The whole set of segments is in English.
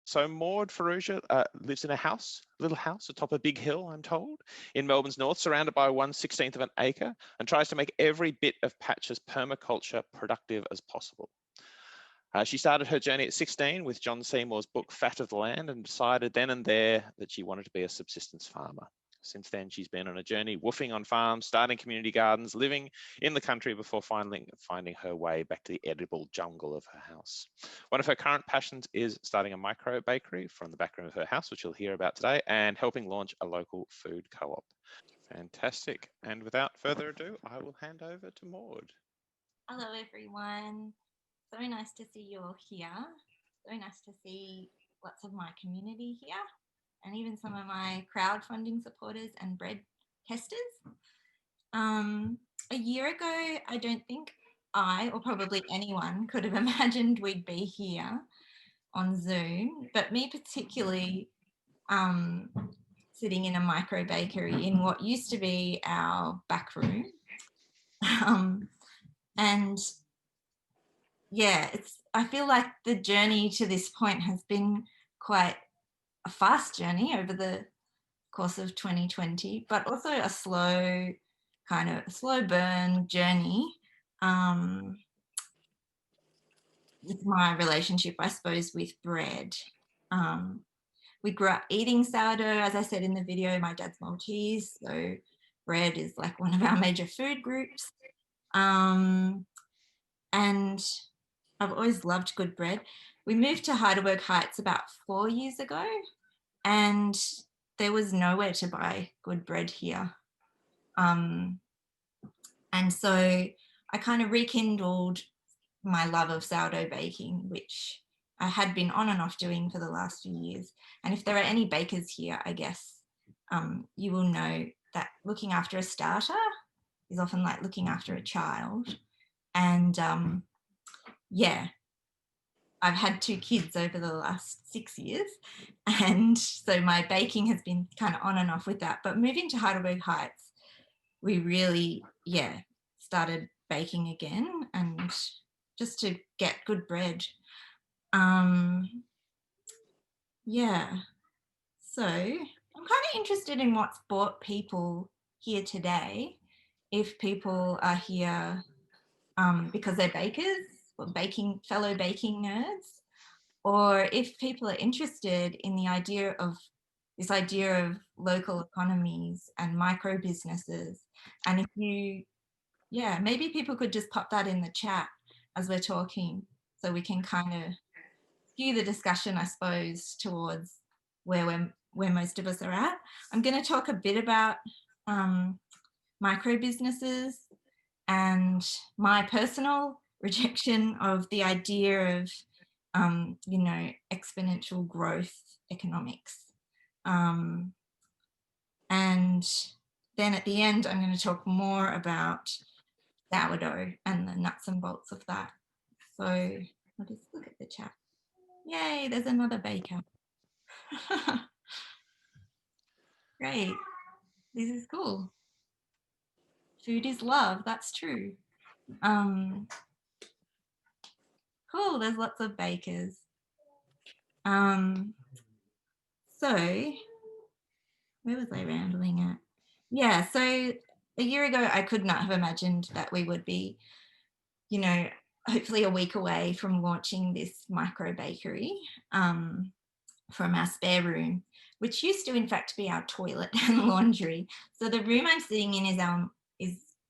So Maude Farrugia lives in a little house atop a big hill, I'm told, in Melbourne's north, surrounded by 1/16 of an acre, and tries to make every bit of Patch's permaculture productive as possible. She started her journey at 16 with John Seymour's book Fat of the Land, and decided then and there that she wanted to be a subsistence farmer. Since then, she's been on a journey woofing on farms, starting community gardens, living in the country before finally finding her way back to the edible jungle of her house. One of her current passions is starting a micro bakery from the back room of her house, which you'll hear about today, and helping launch a local food co-op. Fantastic. And without further ado, I will hand over to Maude. Hello, everyone. So nice to see you all here. So nice to see lots of my community here, and even some of my crowdfunding supporters and bread testers. A year ago, I don't think I, or probably anyone, could have imagined we'd be here on Zoom, but me particularly, sitting in a micro bakery in what used to be our back room. And yeah, I feel like the journey to this point has been quite a fast journey over the course of 2020, but also a slow burn journey with my relationship, I suppose, with bread. We grew up eating sourdough. As I said in the video, my dad's Maltese, so bread is like one of our major food groups. And I've always loved good bread. We moved to Heidelberg Heights about 4 years ago, and there was nowhere to buy good bread here. And so I kind of rekindled my love of sourdough baking, which I had been on and off doing for the last few years. And if there are any bakers here, I guess you will know that looking after a starter is often like looking after a child. And yeah, I've had 2 kids over the last 6 years, and so my baking has been kind of on and off with that. But moving to Heidelberg Heights, we really, started baking again, and just to get good bread. So I'm kind of interested in what's brought people here today. If people are here because they're bakers or fellow baking nerds, or if people are interested in the idea of local economies and micro businesses. And if you, maybe people could just pop that in the chat as we're talking, so we can kind of skew the discussion, I suppose, towards where most of us are at. I'm going to talk a bit about micro businesses and my personal rejection of the idea of, exponential growth economics. And then at the end, I'm going to talk more about sourdough and the nuts and bolts of that. So I'll just look at the chat. Yay, there's another baker. Great. This is cool. Food is love, that's true. Cool, there's lots of bakers. So where was I rambling at? Yeah, so a year ago, I could not have imagined that we would be, hopefully a week away from launching this micro bakery from our spare room, which used to in fact be our toilet and laundry. So the room I'm sitting in is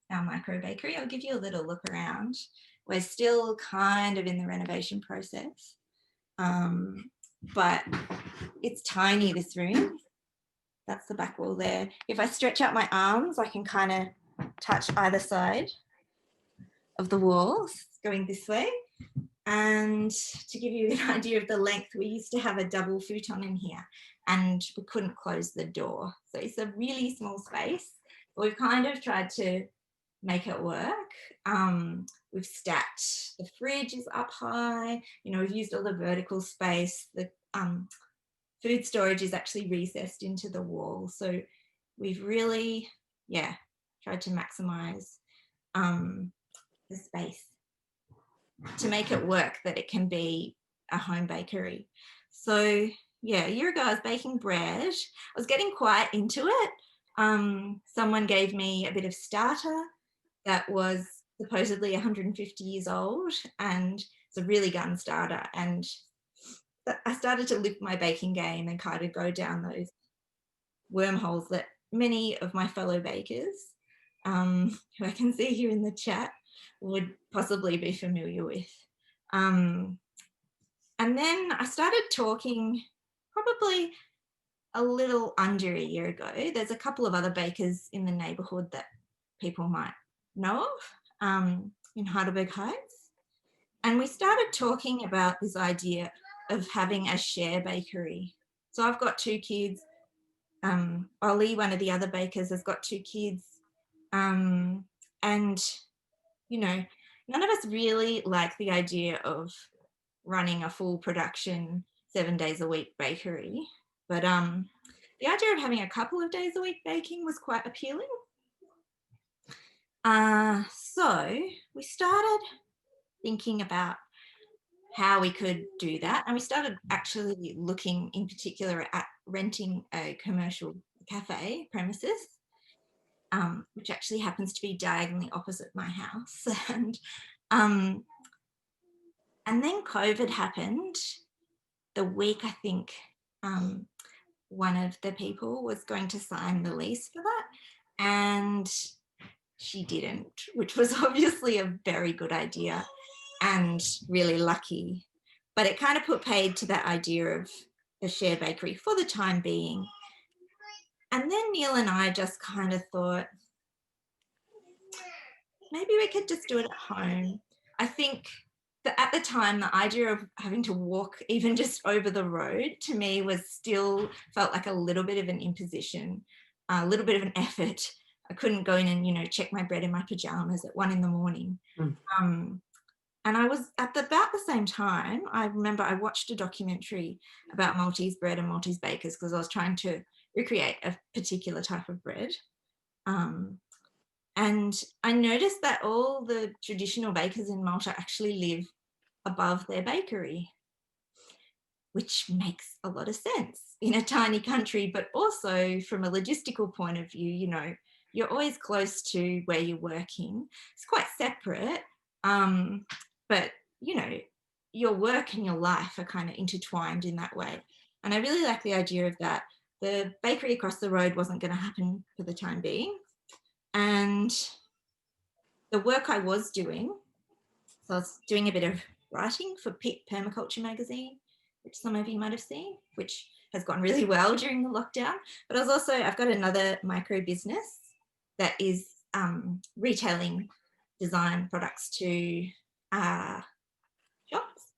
our micro bakery. I'll give you a little look around. We're still kind of in the renovation process, but it's tiny, this room. That's the back wall there. If I stretch out my arms, I can kind of touch either side of the walls going this way. And to give you an idea of the length, we used to have a double futon in here and we couldn't close the door. So it's a really small space. We've kind of tried to make it work. We've stacked, the fridge is up high, we've used all the vertical space. The food storage is actually recessed into the wall. So we've really, tried to maximize the space to make it work, that it can be a home bakery. So yeah, a year ago I was baking bread. I was getting quite into it. Someone gave me a bit of starter that was supposedly 150 years old, and it's a really gun starter. And I started to lift my baking game and kind of go down those wormholes that many of my fellow bakers, who I can see here in the chat, would possibly be familiar with. And then I started talking probably a little under a year ago. There's a couple of other bakers in the neighbourhood that people might know of, in Heidelberg Heights. And we started talking about this idea of having a share bakery. So I've got 2 kids. Ollie, one of the other bakers, has got 2 kids. And, you know, none of us really like the idea of running a full production 7 days a week bakery. But the idea of having a couple of days a week baking was quite appealing. So we started thinking about how we could do that. And we started actually looking in particular at renting a commercial cafe premises, which actually happens to be diagonally opposite my house. And then COVID happened the week, I think, one of the people was going to sign the lease for that, and she didn't, which was obviously a very good idea and really lucky. But it kind of put paid to that idea of a share bakery for the time being. And then Neil and I just kind of thought, maybe we could just do it at home. I think that at the time, the idea of having to walk even just over the road to me was still felt like a little bit of an imposition, a little bit of an effort. I couldn't go in and, you know, check my bread in my pajamas at 1 a.m. And I was at about the same time, I remember I watched a documentary about Maltese bread and Maltese bakers because I was trying to recreate a particular type of bread. And I noticed that all the traditional bakers in Malta actually live above their bakery, which makes a lot of sense in a tiny country, but also from a logistical point of view, you know, you're always close to where you're working. It's quite separate, but, you know, your work and your life are kind of intertwined in that way. And I really like the idea of that. The bakery across the road wasn't going to happen for the time being. And the work I was doing, so I was doing a bit of writing for Pit Permaculture magazine, which some of you might have seen, which has gone really well during the lockdown. But I've got another micro business that is retailing design products to shops.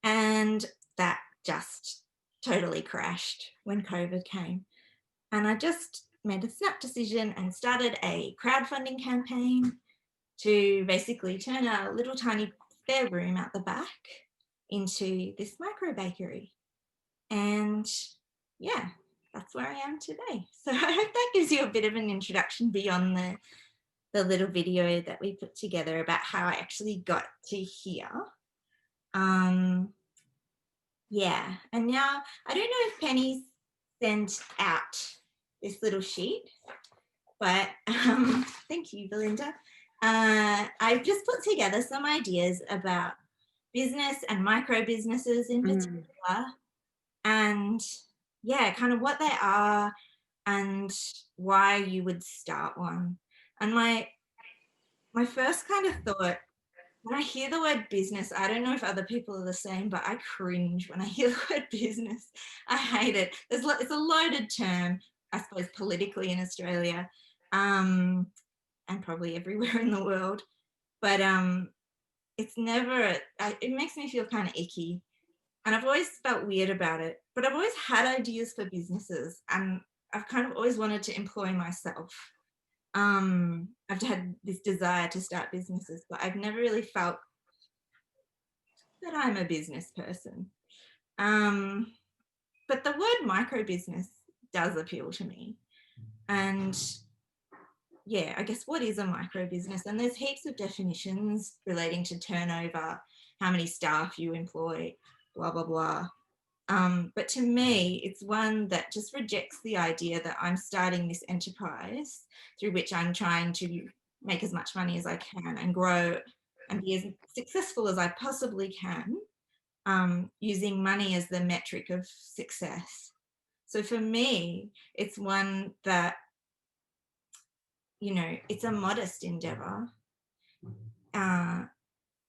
And that just totally crashed when COVID came. And I just made a snap decision and started a crowdfunding campaign to basically turn a little tiny spare room out the back into this micro bakery. And yeah, that's where I am today. So I hope that gives you a bit of an introduction beyond the little video that we put together about how I actually got to here. Yeah, and now I don't know if Penny's sent out this little sheet, but thank you, Belinda. I've just put together some ideas about business and micro businesses in particular, and yeah, kind of what they are and why you would start one. And my first kind of thought, when I hear the word business, I don't know if other people are the same, but I cringe when I hear the word business. I hate it. It's a loaded term, I suppose, politically in Australia, and probably everywhere in the world. But it's never, it makes me feel kind of icky. And I've always felt weird about it. But I've always had ideas for businesses, and I've kind of always wanted to employ myself. I've had this desire to start businesses, but I've never really felt that I'm a business person. But the word micro business does appeal to me. And yeah, I guess what is a micro business? And there's heaps of definitions relating to turnover, how many staff you employ, blah, blah, blah. But to me, it's one that just rejects the idea that I'm starting this enterprise through which I'm trying to make as much money as I can and grow and be as successful as I possibly can, using money as the metric of success. So for me, it's one that, you know, it's a modest endeavor.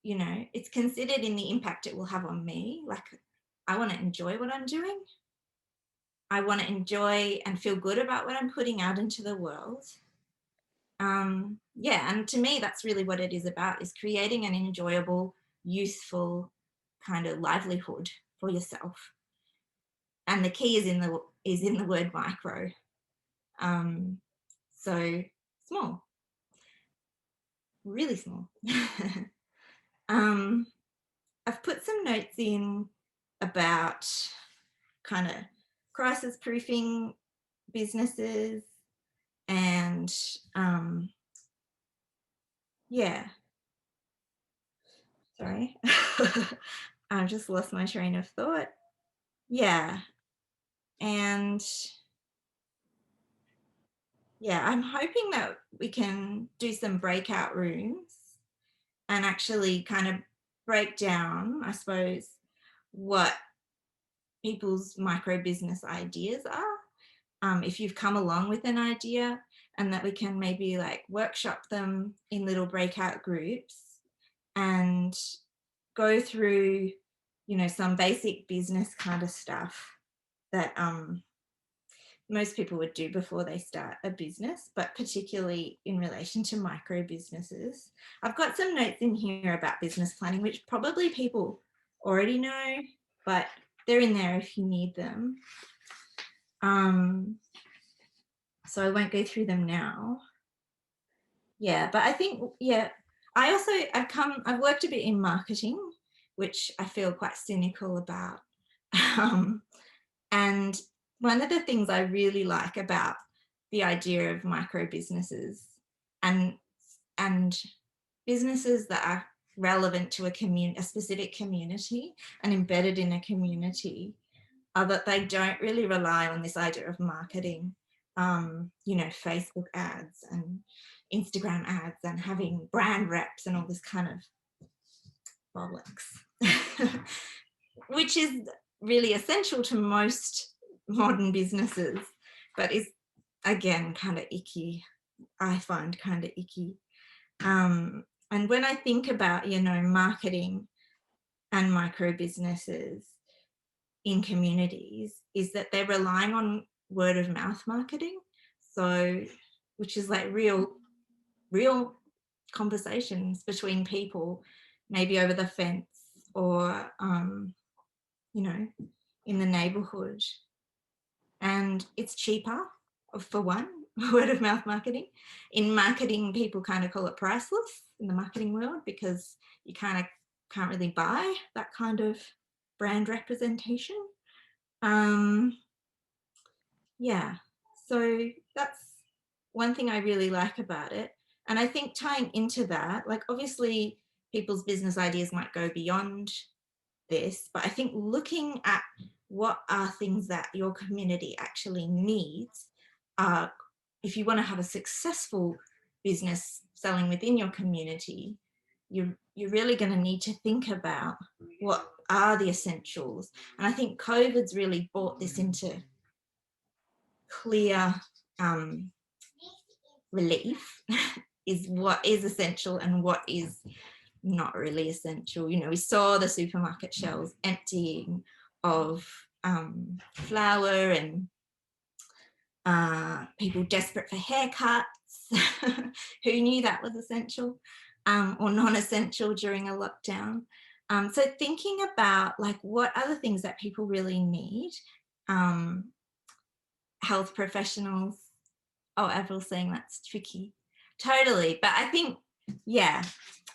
You know, it's considered in the impact it will have on me. Like, I want to enjoy what I'm doing. I want to enjoy and feel good about what I'm putting out into the world. Yeah, and to me, that's really what it is about, is creating an enjoyable, useful kind of livelihood for yourself. And the key is in the word micro. So small, really small. I've put some notes in about kind of crisis proofing businesses and yeah, sorry. I've just lost my train of thought. Yeah, and yeah, I'm hoping that we can do some breakout rooms and actually kind of break down, I suppose, what people's micro business ideas are. If you've come along with an idea, and that we can maybe like workshop them in little breakout groups and go through, you know, some basic business kind of stuff that most people would do before they start a business, but particularly in relation to micro businesses. I've got some notes in here about business planning, which probably people already know, but they're in there if you need them. So I won't go through them now. Yeah, but I think, yeah, I've worked a bit in marketing, which I feel quite cynical about. And one of the things I really like about the idea of micro businesses and businesses that are relevant to a specific community and embedded in a community are that they don't really rely on this idea of marketing, you know, Facebook ads and Instagram ads and having brand reps and all this kind of bollocks, which is really essential to most modern businesses, but is again kind of icky. I find kind of icky. And when I think about, you know, marketing and micro businesses in communities, is that they're relying on word of mouth marketing. So, which is like real conversations between people, maybe over the fence or, you know, in the neighborhood. And it's cheaper, for one, word of mouth marketing. In marketing, people kind of call it priceless in the marketing world because you kind of can't really buy that kind of brand representation. Yeah, so that's one thing I really like about it. And I think tying into that, like obviously people's business ideas might go beyond this, but I think looking at what are things that your community actually needs, if you want to have a successful business selling within your community, you're really going to need to think about what are the essentials. And I think COVID's really brought this into clear relief is what is essential and what is not really essential. You know, we saw the supermarket shelves emptying of flour and people desperate for haircuts. Who knew that was essential or non-essential during a lockdown? So thinking about like what are the things that people really need. Health professionals. Oh, April's saying that's tricky. Totally. But I think, yeah,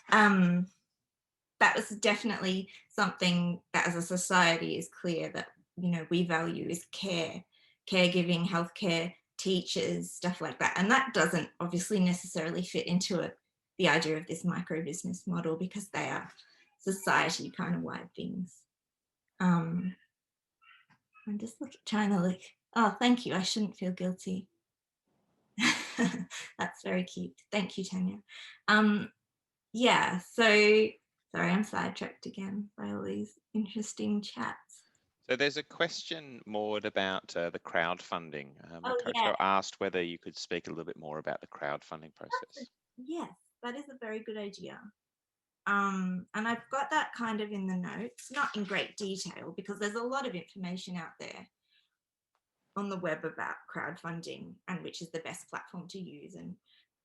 that was definitely something that as a society is clear that, you know, we value is care, caregiving, healthcare, teachers, stuff like that. And that doesn't obviously necessarily fit into the idea of this micro business model because they are society kind of wide things. I'm just trying to look. Oh, thank you. I shouldn't feel guilty. That's very cute. Thank you, Tanya. Yeah, so sorry, I'm sidetracked again by all these interesting chats. So there's a question, Maude, about the crowdfunding. Oh, yeah. Coco asked whether you could speak a little bit more about the crowdfunding process. Yes, that is a very good idea. And I've got that kind of in the notes, not in great detail, because there's a lot of information out there on the web about crowdfunding and which is the best platform to use. And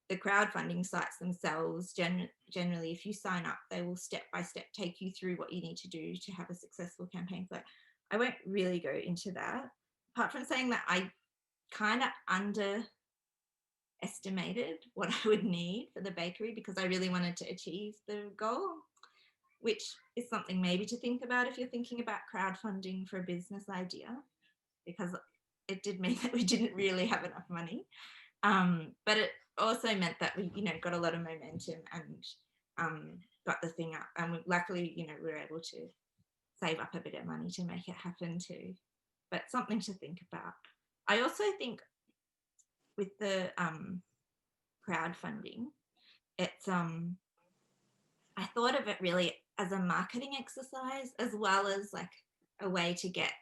the crowdfunding sites themselves, generally, if you sign up, they will step by step take you through what you need to do to have a successful campaign. So I won't really go into that, apart from saying that I kind of underestimated what I would need for the bakery because I really wanted to achieve the goal, which is something maybe to think about if you're thinking about crowdfunding for a business idea, because it did mean that we didn't really have enough money. But it also meant that we, got a lot of momentum and got the thing up. And luckily, we were able to save up a bit of money to make it happen too. But something to think about. I also think with the crowdfunding, it's I thought of it really as a marketing exercise as well as like a way to get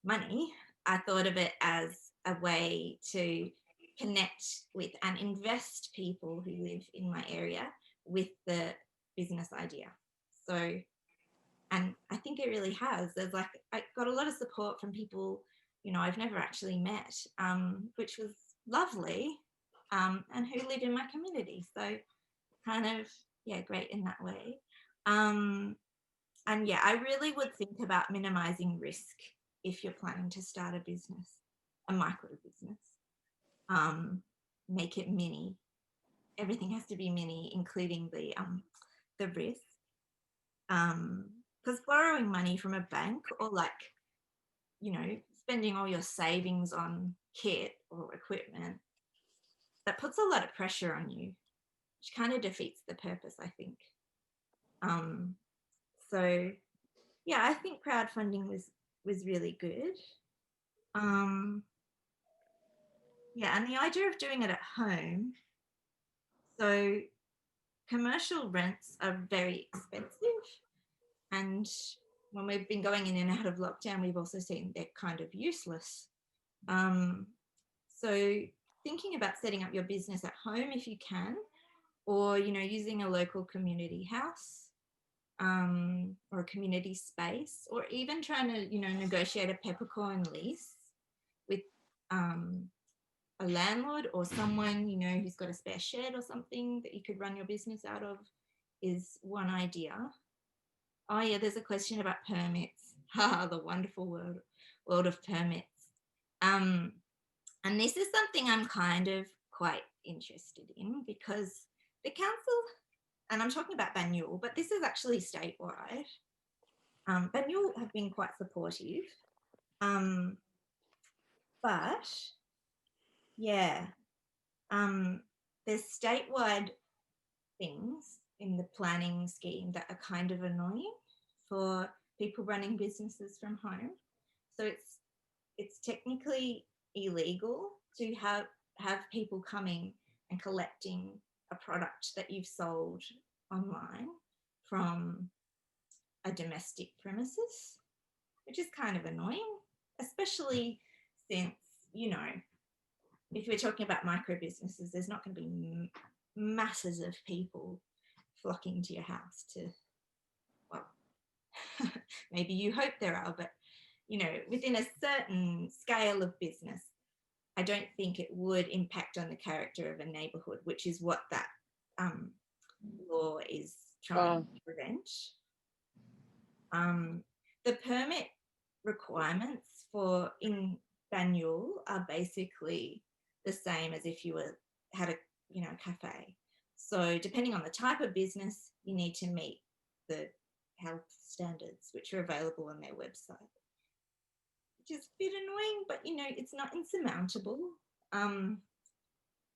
money. I thought of it as a way to connect with and invest people who live in my area with the business idea. So, and I think it really has. I got a lot of support from people, I've never actually met, which was lovely, and who live in my community. So kind of, yeah, great in that way. And yeah, I really would think about minimizing risk if you're planning to start a business, a micro business. Make it mini. Everything has to be mini, including the risk. Because borrowing money from a bank or spending all your savings on kit or equipment, that puts a lot of pressure on you, which kind of defeats the purpose, I think. So yeah, I think crowdfunding was really good. Yeah, and the idea of doing it at home. So commercial rents are very expensive, and when we've been going in and out of lockdown, we've also seen they're kind of useless. So thinking about setting up your business at home if you can, or using a local community house or a community space, or even trying to negotiate a peppercorn lease with a landlord or someone who's got a spare shed or something that you could run your business out of is one idea. Oh yeah, there's a question about permits. The wonderful world of permits. And this is something I'm kind of quite interested in because the council, and I'm talking about Banyule, but this is actually statewide. Banyule have been quite supportive. But yeah, there's statewide things in the planning scheme that are kind of annoying for people running businesses from home. So it's technically illegal to have people coming and collecting a product that you've sold online from a domestic premises, which is kind of annoying, especially since, if we're talking about micro businesses, there's not going to be masses of people flocking to your house to, well, maybe you hope there are, but, within a certain scale of business, I don't think it would impact on the character of a neighbourhood, which is what that law is trying to prevent. The permit requirements in Banyule are basically the same as if you had a cafe. So depending on the type of business, you need to meet the health standards, which are available on their website, which is a bit annoying, but it's not insurmountable.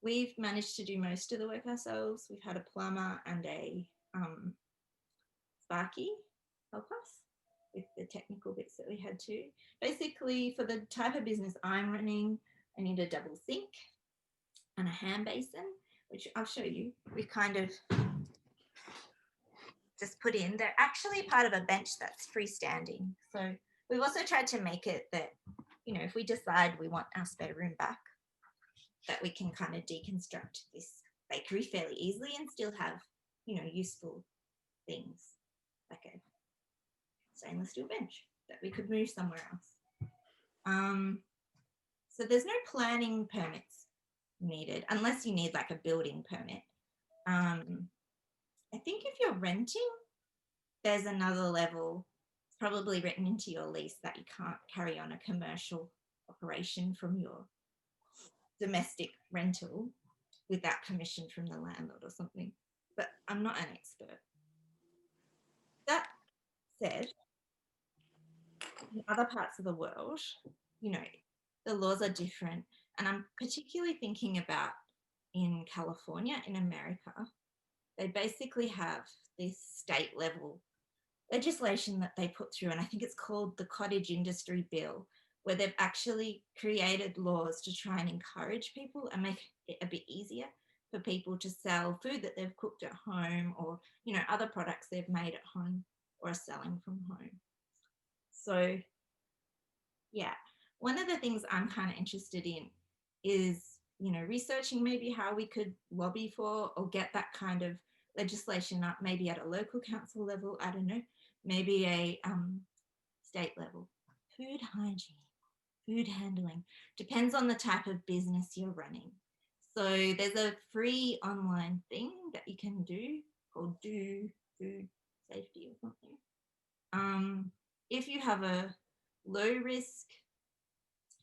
We've managed to do most of the work ourselves. We've had a plumber and a Sparky help us. with the technical bits that we had to. Basically, for the type of business I'm running, I need a double sink and a hand basin, which I'll show you. We kind of just put in. They're actually part of a bench that's freestanding. So we've also tried to make it that, you know, if we decide we want our spare room back, that we can kind of deconstruct this bakery fairly easily and still have, you know, useful things like a stainless steel bench that we could move somewhere else. So there's no planning permits needed unless you need like a building permit. I think if you're renting, there's another level. It's probably written into your lease that you can't carry on a commercial operation from your domestic rental without permission from the landlord or something. But I'm not an expert. That said, in other parts of the world, you know, the laws are different. And I'm particularly thinking about in California, in America, they basically have this state level legislation that they put through, and I think it's called the Cottage Industry Bill, where they've actually created laws to try and encourage people and make it a bit easier for people to sell food that they've cooked at home, or, you know, other products they've made at home or are selling from home. So yeah, one of the things I'm kind of interested in is, you know, researching maybe how we could lobby for or get that kind of legislation up, maybe at a local council level, I don't know, maybe a state level. Food hygiene, food handling, depends on the type of business you're running. So there's a free online thing that you can do called Do Food Safety or something. If you have a low risk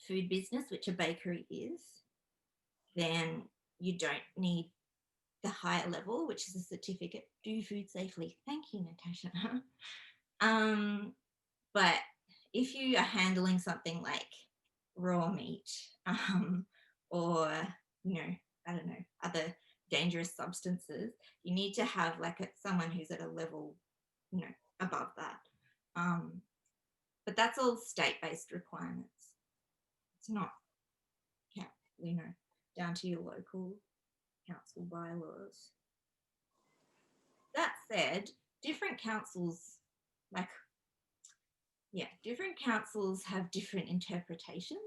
food business, which a bakery is, then you don't need the higher level, which is a certificate, do food safely. Thank you, Natasha. But if you are handling something like raw meat, or, you know, I don't know, other dangerous substances, you need to have like someone who's at a level, you know, above that. But that's all state-based requirements. It's not, you know, down to your local council bylaws. That said, different councils, different councils have different interpretations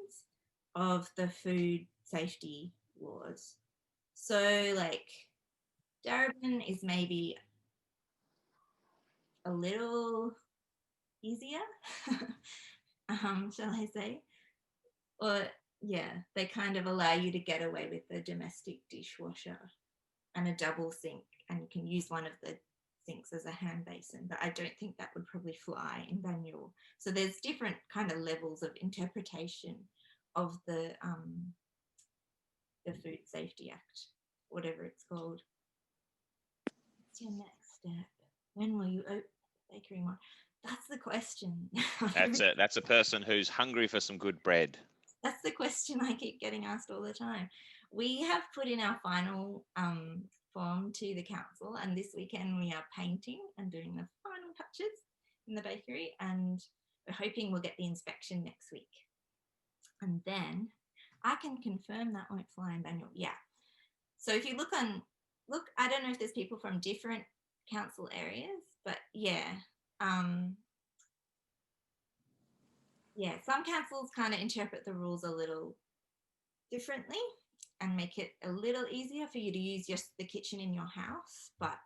of the food safety laws. So like Darebin is maybe a little easier, shall I say? Or yeah, they kind of allow you to get away with the domestic dishwasher and a double sink, and you can use one of the sinks as a hand basin, but I don't think that would probably fly in Banyule. So there's different kind of levels of interpretation of the Food Safety Act, whatever it's called. What's your next step? When will you open the bakery more? That's the question. That's a person who's hungry for some good bread. That's the question I keep getting asked all the time. We have put in our final form to the council, and this weekend we are painting and doing the final touches in the bakery, and we're hoping we'll get the inspection next week. And then I can confirm that won't fly in Banyule. Yeah. So if you look, I don't know if there's people from different council areas, but yeah. Yeah, some councils kind of interpret the rules a little differently and make it a little easier for you to use just the kitchen in your house. But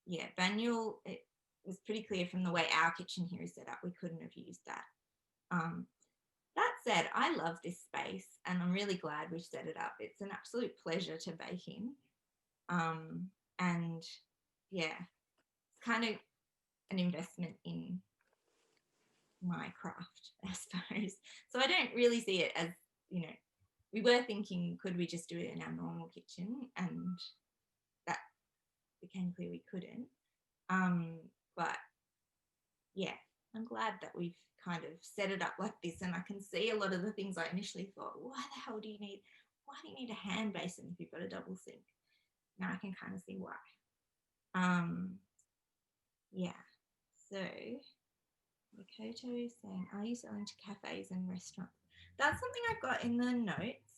yeah, Banyule, it was pretty clear from the way our kitchen here is set up, we couldn't have used that. That said, I love this space and I'm really glad we've set it up. It's an absolute pleasure to bake in. And yeah, it's kind of an investment in my craft, I suppose. So I don't really see it as, you know, we were thinking, could we just do it in our normal kitchen? And that became clear we couldn't. But yeah, I'm glad that we've kind of set it up like this, and I can see a lot of the things I initially thought, why do you need a hand basin if you've got a double sink? Now I can kind of see why. Yeah, so Makoto is saying, are you selling to cafes and restaurants? That's something I've got in the notes,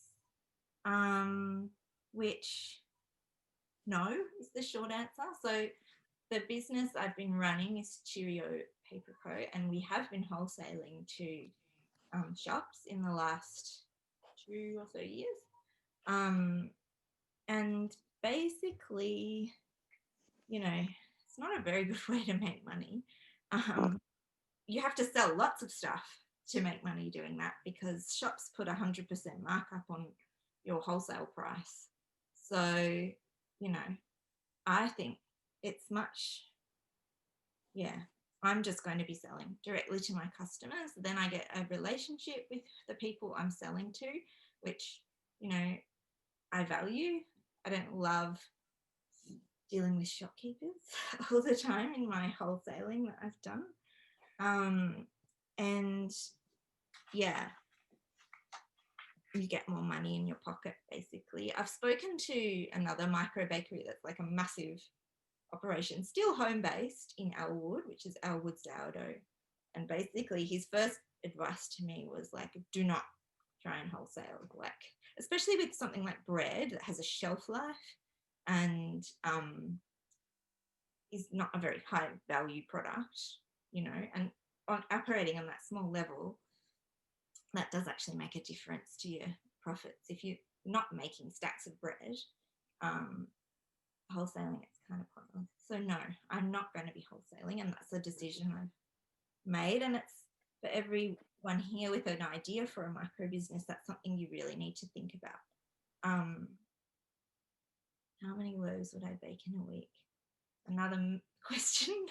which no is the short answer. So the business I've been running is Cheerio Paper Co, and we have been wholesaling to shops in the last 2 or so years. And basically, you know, it's not a very good way to make money. You have to sell lots of stuff to make money doing that, because shops put 100% markup on your wholesale price. So, you know, I think it's much, I'm just going to be selling directly to my customers. Then I get a relationship with the people I'm selling to, which, you know, I value. I don't love dealing with shopkeepers all the time in my wholesaling that I've done. And yeah, you get more money in your pocket, basically. I've spoken to another micro bakery that's like a massive operation, still home-based in Elwood, which is Elwood Sourdough. And basically his first advice to me was like, do not try and wholesale, like, especially with something like bread that has a shelf life and is not a very high value product, you know, and operating on that small level, that does actually make a difference to your profits. If you're not making stacks of bread, wholesaling, it's kind of pointless. So no, I'm not going to be wholesaling, and that's a decision I've made. And it's for everyone here with an idea for a micro business, that's something you really need to think about. How many loaves would I bake in a week? Another question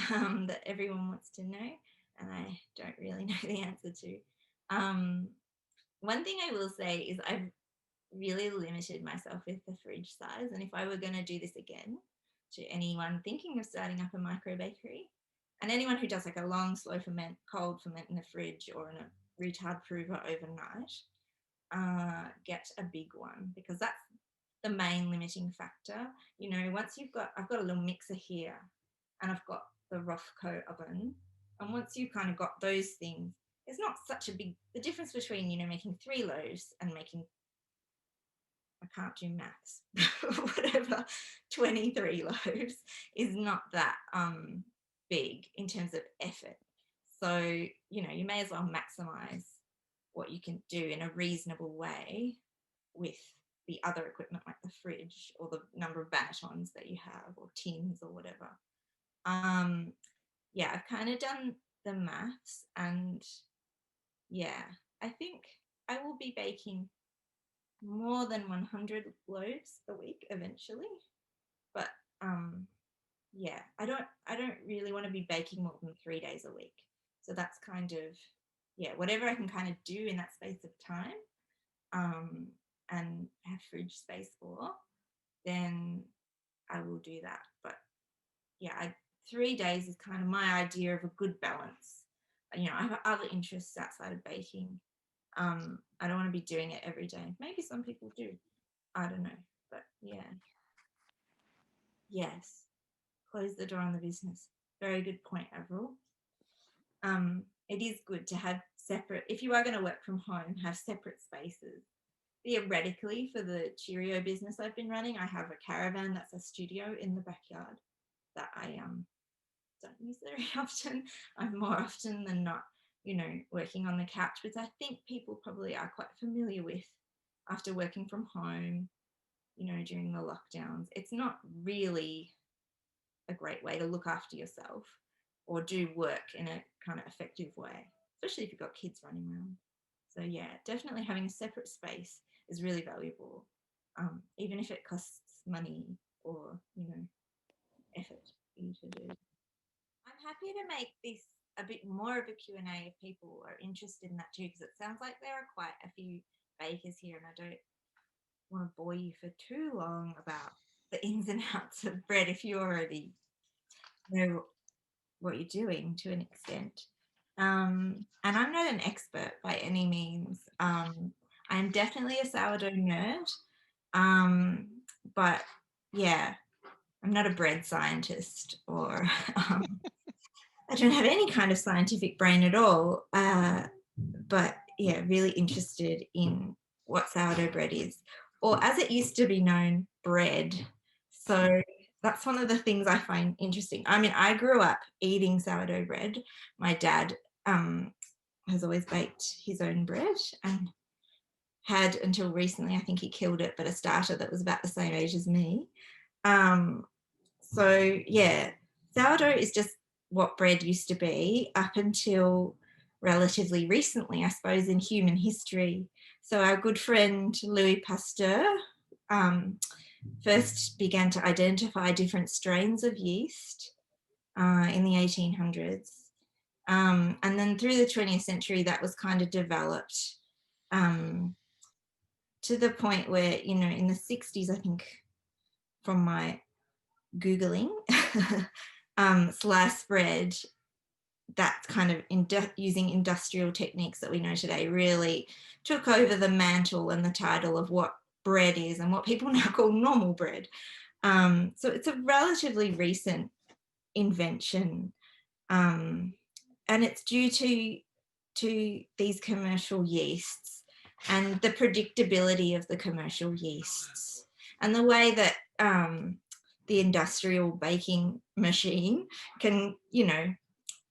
that everyone wants to know, and I don't really know the answer to. One thing I will say is I've really limited myself with the fridge size, and if I were going to do this again, to anyone thinking of starting up a micro bakery, and anyone who does like a long slow ferment, cold ferment in the fridge or in a retard prover overnight, get a big one, because that's the main limiting factor. You know, once I've got a little mixer here, and I've got the Rothko oven, and once you've kind of got those things, it's not such a big, the difference between, you know, making 3 loaves and making, I can't do maths, whatever, 23 loaves is not that big in terms of effort. So, you know, you may as well maximize what you can do in a reasonable way with the other equipment like the fridge or the number of bannetons that you have or tins or whatever. Yeah, I've kind of done the maths, and yeah, I think I will be baking more than 100 loaves a week eventually. But yeah, I don't really want to be baking more than 3 days a week. So that's kind of, yeah, whatever I can kind of do in that space of time and have fridge space for, then I will do that. But yeah, 3 days is kind of my idea of a good balance. You know, I have other interests outside of baking. I don't want to be doing it every day. Maybe some people do. I don't know. But yeah. Yes. Close the door on the business. Very good point, Avril. It is good to have separate, if you are going to work from home, have separate spaces. Theoretically, for the Cheerio business I've been running, I have a caravan that's a studio in the backyard that I don't use very often. I'm more often than not, you know, working on the couch, which I think people probably are quite familiar with after working from home, you know, during the lockdowns. It's not really a great way to look after yourself or do work in a kind of effective way, especially if you've got kids running around. So yeah, definitely having a separate space is really valuable, even if it costs money or, you know, effort for you to do. I'm happy to make this a bit more of a Q&A if people are interested in that too, because it sounds like there are quite a few bakers here, and I don't want to bore you for too long about the ins and outs of bread if you already know what you're doing to an extent. And I'm not an expert by any means. I'm definitely a sourdough nerd, but yeah, I'm not a bread scientist or I don't have any kind of scientific brain at all, but yeah, really interested in what sourdough bread is, or as it used to be known, bread. So that's one of the things I find interesting. I mean, I grew up eating sourdough bread. My dad has always baked his own bread and had until recently, I think he killed it, but a starter that was about the same age as me. So yeah, sourdough is just what bread used to be up until relatively recently, I suppose, in human history. So our good friend Louis Pasteur first began to identify different strains of yeast in the 1800s. And then through the 20th century, that was kind of developed to the point where, you know, in the 60s, I think, from my Googling, sliced bread, that kind of using industrial techniques that we know today really took over the mantle and the title of what bread is and what people now call normal bread. So it's a relatively recent invention, and it's due to these commercial yeasts and the predictability of the commercial yeasts and the way that the industrial baking machine can, you know,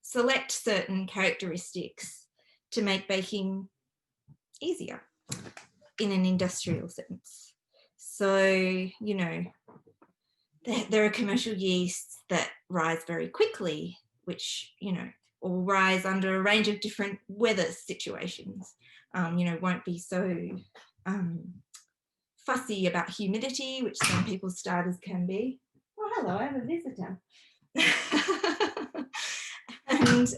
select certain characteristics to make baking easier in an industrial sense. So, you know, there are commercial yeasts that rise very quickly, which, you know, or rise under a range of different weather situations, you know, won't be so fussy about humidity, which some people's starters can be. Oh, hello, I have a visitor. And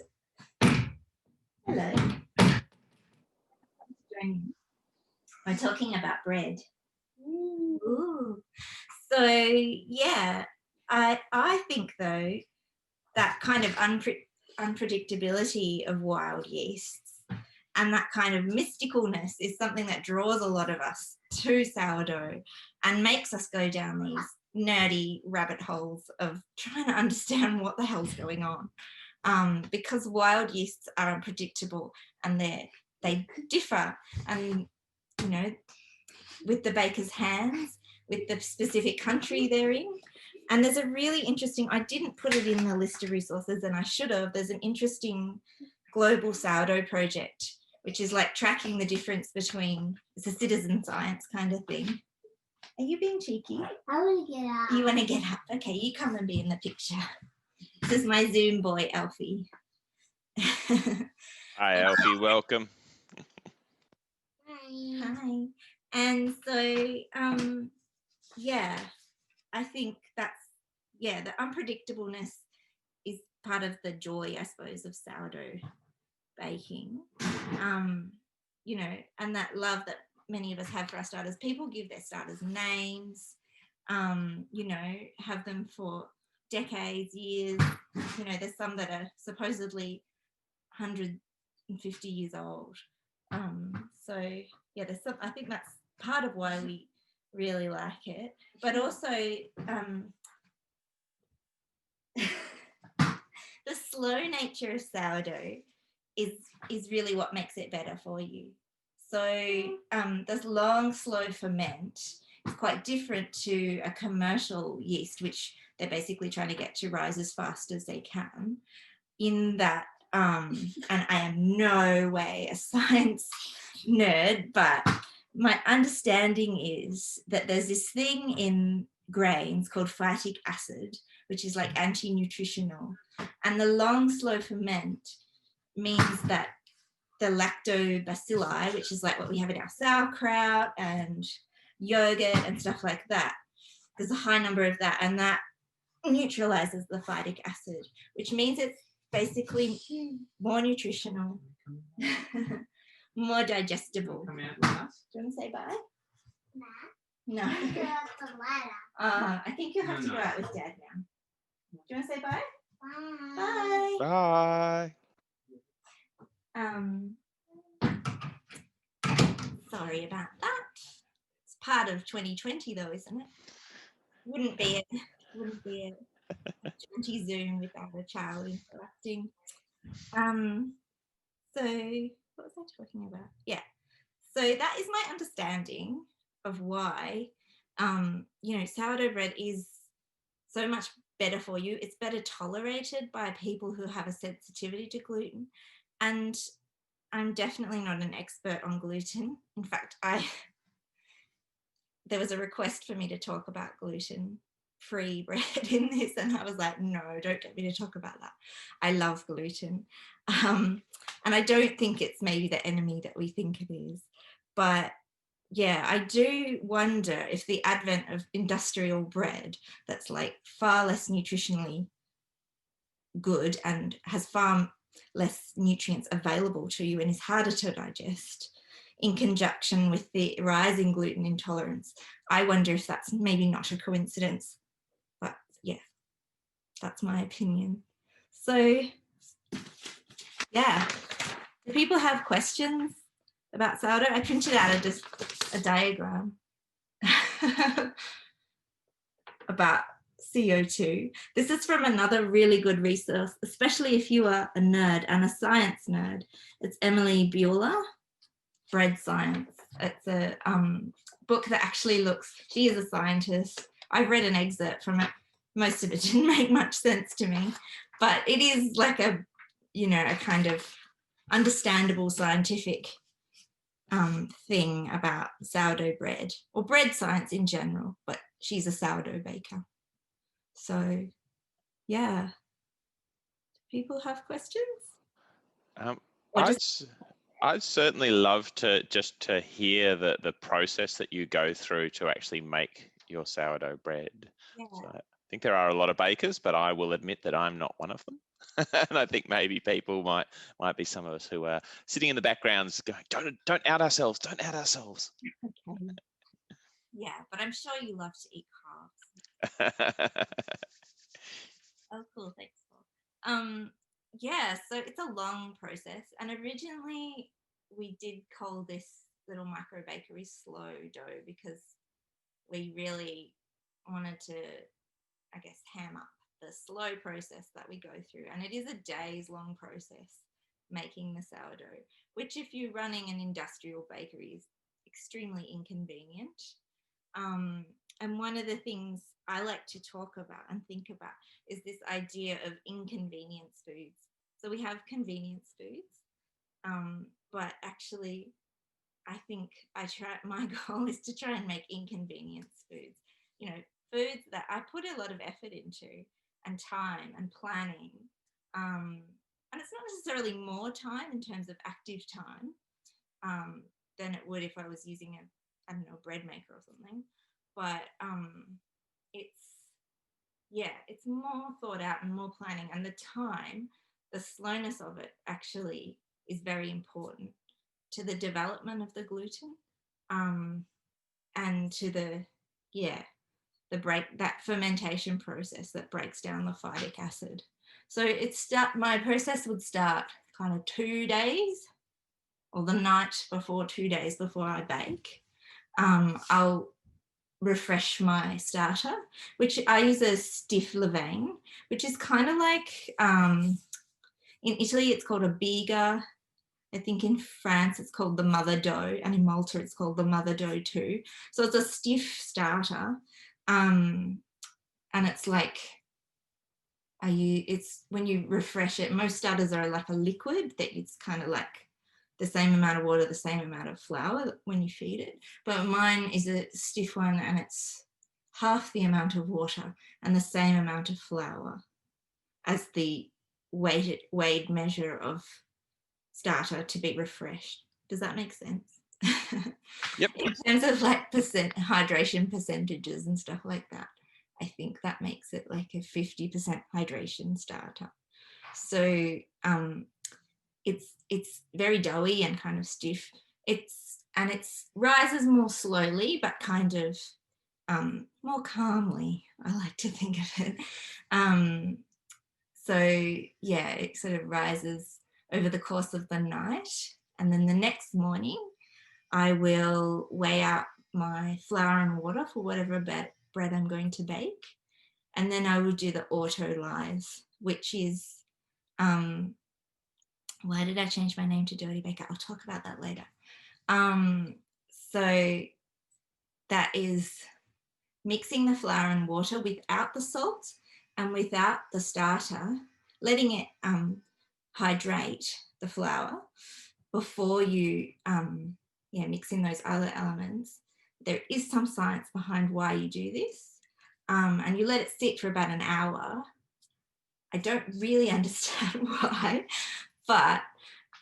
hello. We're talking about bread. Ooh. So yeah, I think though that kind of unpredictability of wild yeasts and that kind of mysticalness is something that draws a lot of us to sourdough and makes us go down these nerdy rabbit holes of trying to understand what the hell's going on. Because wild yeasts are unpredictable and they differ, and you know, with the baker's hands, with the specific country they're in. And there's a really interesting, I didn't put it in the list of resources and I should have, there's an interesting global sourdough project, which is like tracking the difference between, it's a citizen science kind of thing. Are you being cheeky? I want to get up. You want to get up? Okay, you come and be in the picture. This is my Zoom boy, Alfie. Hi, Alfie, welcome. Hi. And so, yeah, I think that's, yeah, the unpredictableness is part of the joy, I suppose, of sourdough baking. You know, and that love that many of us have for our starters. People give their starters names, you know, have them for decades, years. You know, there's some that are supposedly 150 years old. So yeah, there's some, I think that's part of why we really like it, but also the slow nature of sourdough is really what makes it better for you. So this long, slow ferment is quite different to a commercial yeast, which they're basically trying to get to rise as fast as they can, in that, and I am no way a science nerd, but my understanding is that there's this thing in grains called phytic acid, which is like anti-nutritional. And the long, slow ferment means that the lactobacilli, which is like what we have in our sauerkraut and yogurt and stuff like that, there's a high number of that, and that neutralizes the phytic acid, which means it's basically more nutritional, more digestible. Do you want to say bye? No. I think you'll have to go out with Dad now. Do you want to say bye? Bye. Bye. Sorry about that. It's part of 2020 though, isn't it? Wouldn't be it. Zoom without a child interrupting. So what was I talking about? Yeah. So that is my understanding of why, sourdough bread is so much better for you. It's better tolerated by people who have a sensitivity to gluten. And I'm definitely not an expert on gluten. In fact, there was a request for me to talk about gluten-free bread in this, and I was like, no, don't get me to talk about that. I love gluten. And I don't think it's maybe the enemy that we think it is. But yeah, I do wonder if the advent of industrial bread that's like far less nutritionally good and has far less nutrients available to you and is harder to digest, in conjunction with the rising gluten intolerance, I wonder if that's maybe not a coincidence. But yeah, that's my opinion. So yeah, do people have questions about sourdough? I printed out just a diagram about CO2. This is from another really good resource, especially if you are a nerd and a science nerd. It's Emily Bueller, Bread Science. It's a book that actually looks, she is a scientist. I've read an excerpt from it. Most of it didn't make much sense to me, but it is like a kind of understandable scientific thing about sourdough bread, or bread science in general, but she's a sourdough baker. So yeah, do people have questions? I'd certainly love to hear the process that you go through to actually make your sourdough bread. Yeah. So I think there are a lot of bakers, but I will admit that I'm not one of them. And I think maybe people might be some of us who are sitting in the backgrounds going, don't out ourselves, don't out ourselves. Okay. Yeah, but I'm sure you love to eat carbs. Oh, cool, thanks, Paul. Yeah, so it's a long process, and originally we did call this little micro bakery slow dough because we really wanted to, I guess, ham up the slow process that we go through. And it is a days long process making the sourdough, which if you're running an industrial bakery is extremely inconvenient. And one of the things I like to talk about and think about is this idea of inconvenience foods. So we have convenience foods, but actually I think my goal is to try and make inconvenience foods, foods that I put a lot of effort into and time and planning. And it's not necessarily more time in terms of active time than it would if I was using a bread maker or something. But it's more thought out and more planning, and the slowness of it actually is very important to the development of the gluten, and to that fermentation process that breaks down the phytic acid. So my process would start kind of 2 days, or the night before, 2 days before I bake. I'll refresh my starter, which I use a stiff levain, which is kind of like, in Italy it's called a biga. I think in France it's called the mother dough, and in Malta it's called the mother dough too. So it's a stiff starter, and it's like, it's when you refresh it, most starters are like a liquid that it's kind of like the same amount of water, the same amount of flour when you feed it. But mine is a stiff one, and it's half the amount of water and the same amount of flour as the weighed measure of starter to be refreshed. Does that make sense? Yep. In terms of like hydration percentages and stuff like that, I think that makes it like a 50% hydration starter. So it's very doughy and kind of stiff. It rises more slowly, but kind of more calmly, I like to think of it. So yeah, it sort of rises over the course of the night, and then the next morning I will weigh out my flour and water for whatever bread I'm going to bake, And then I would do the Autolyse, which is, why did I change my name to Dougharty Baker? I'll talk about that later. So that is mixing the flour and water without the salt and without the starter, letting it hydrate the flour before you mix in those other elements. There is some science behind why you do this, and you let it sit for about an hour. I don't really understand why, but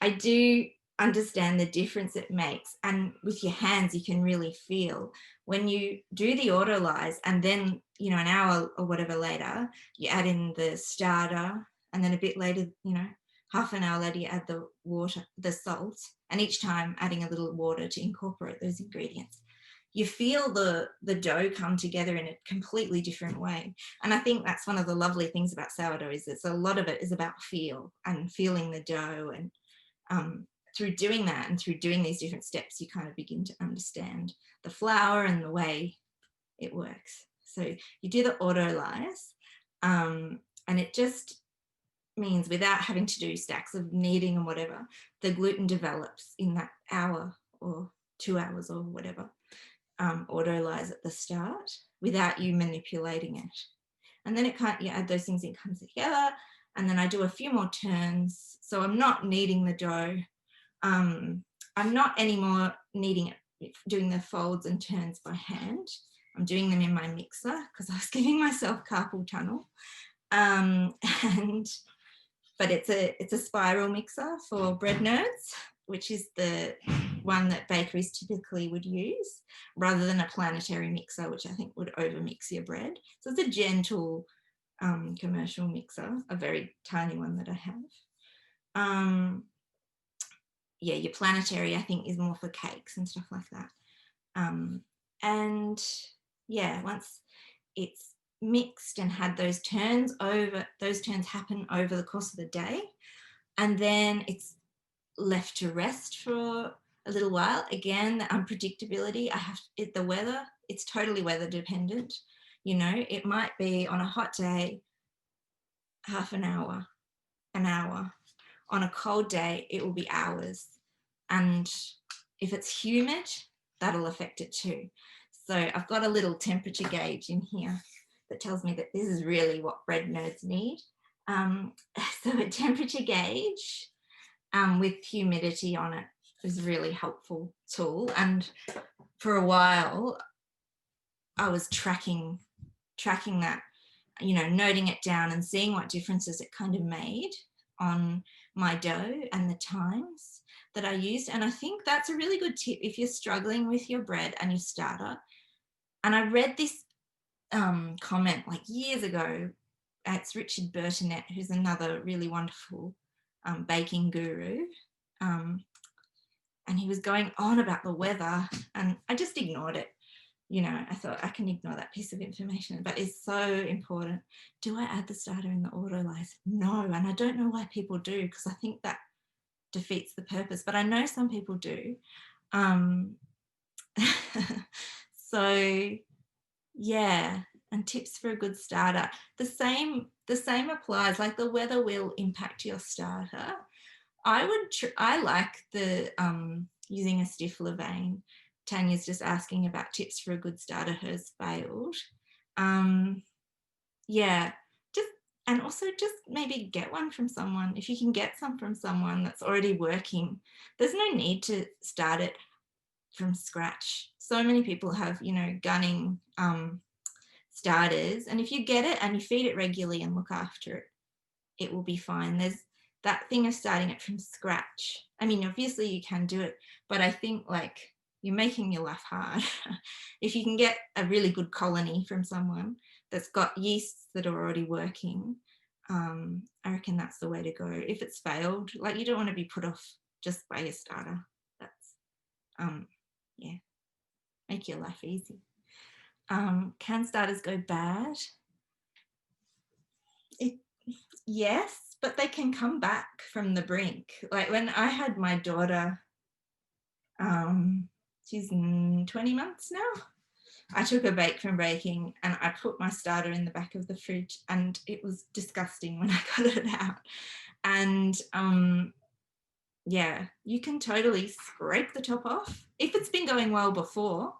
I do understand the difference it makes. And with your hands, you can really feel when you do the Autolyse, and then, you know, an hour or whatever later, you add in the starter, and then a bit later, you know, half an hour later, you add the water, the salt, and each time adding a little water to incorporate those ingredients. You feel the dough come together in a completely different way. And I think that's one of the lovely things about sourdough, is it's a lot of it is about feel and feeling the dough. And through doing that and through doing these different steps, you kind of begin to understand the flour and the way it works. So you do the Autolyse, and it just means without having to do stacks of kneading and whatever, the gluten develops in that hour or 2 hours or whatever. Autolyse at the start without you manipulating it, and then you add those things, it comes together, and then I do a few more turns. So I'm not kneading the dough. I'm not anymore kneading it, doing the folds and turns by hand. I'm doing them in my mixer because I was giving myself carpal tunnel. But it's a spiral mixer for bread nerds, which is the one that bakeries typically would use, rather than a planetary mixer, which I think would overmix your bread. So it's a gentle commercial mixer, a very tiny one that I have. Yeah, your planetary, I think, is more for cakes and stuff like that. And yeah, once it's mixed and had those turns happen over the course of the day, and then it's left to rest for a little while. Again, the unpredictability, the weather, it's totally weather dependent. You know, it might be on a hot day, half an hour. On a cold day, it will be hours. And if it's humid, that'll affect it too. So I've got a little temperature gauge in here that tells me that this is really what bread nerds need. So a temperature gauge with humidity on it is a really helpful tool. And for a while, I was tracking that, you know, noting it down and seeing what differences it kind of made on my dough and the times that I used. And I think that's a really good tip if you're struggling with your bread and your starter. And I read this comment like years ago. It's Richard Bertinet, who's another really wonderful baking guru. And he was going on about the weather, and I just ignored it. You know, I thought I can ignore that piece of information, but it's so important. Do I add the starter in the Autolyse? No, and I don't know why people do, because I think that defeats the purpose, but I know some people do. So yeah, and tips for a good starter. The same applies, like the weather will impact your starter. I like the using a stiff levain. Tanya's just asking about tips for a good starter. Hers failed. Yeah, and also just maybe get one from someone. If you can get some from someone that's already working, there's no need to start it from scratch. So many people have, you know, gunning starters, and if you get it and you feed it regularly and look after it, it will be fine. There's that thing of starting it from scratch. I mean, obviously you can do it, but I think like you're making your life hard. If you can get a really good colony from someone that's got yeasts that are already working, I reckon that's the way to go. If it's failed, like you don't want to be put off just by your starter. That's, yeah, make your life easy. Can starters go bad? Yes, but they can come back from the brink. Like when I had my daughter, she's 20 months now. I took a bake from baking and I put my starter in the back of the fridge, and it was disgusting when I got it out. And yeah, you can totally scrape the top off. If it's been going well before,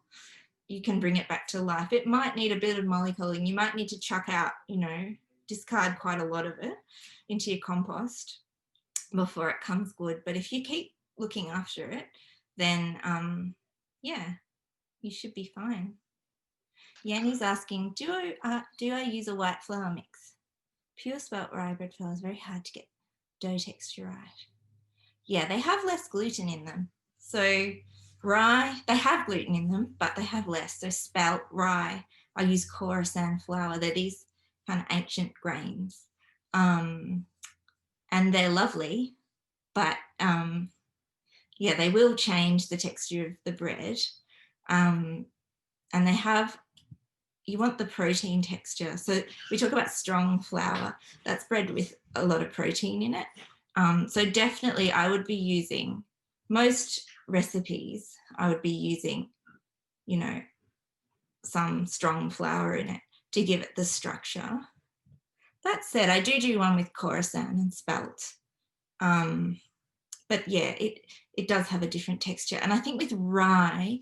you can bring it back to life. It might need a bit of mollycoddling. You might need to chuck out, you know, discard quite a lot of it into your compost before it comes good. But if you keep looking after it, then yeah, you should be fine. Yanni's asking, do I use a white flour mix? Pure spelt rye bread flour is very hard to get dough texture right. Yeah, they have less gluten in them. So rye, they have gluten in them, but they have less. So spelt, rye, I use Khorasan flour. They're these kind of ancient grains. And they're lovely, but yeah, they will change the texture of the bread. And they have, you want the protein texture. So we talk about strong flour. That's bread with a lot of protein in it. So definitely I would be using, most recipes, I would be using, you know, some strong flour in it to give it the structure. That said, I do one with Khorasan and spelt. But yeah, it does have a different texture. And I think with rye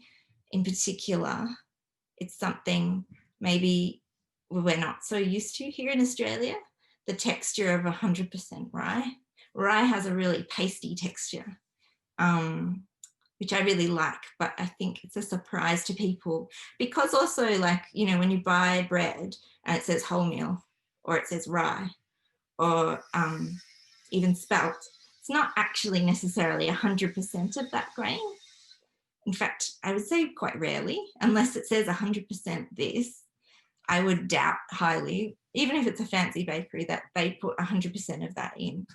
in particular, it's something maybe we're not so used to here in Australia, the texture of 100% rye. Rye has a really pasty texture, which I really like, but I think it's a surprise to people because also, like, you know, when you buy bread and it says wholemeal or it says rye or even spelt, it's not actually necessarily 100% of that grain. In fact, I would say quite rarely, unless it says 100% this, I would doubt highly, even if it's a fancy bakery, that they put 100% of that in,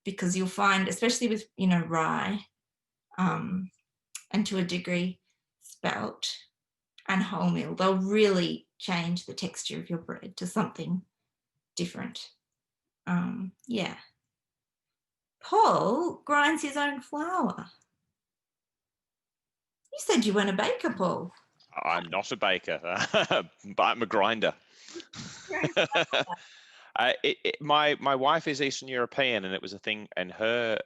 because you'll find, especially with, you know, rye and to a degree spelt and wholemeal, they'll really change the texture of your bread to something different. Yeah. Paul grinds his own flour. You said you weren't a baker, Paul. I'm not a baker, but I'm a grinder. My wife is Eastern European, and it was a thing in her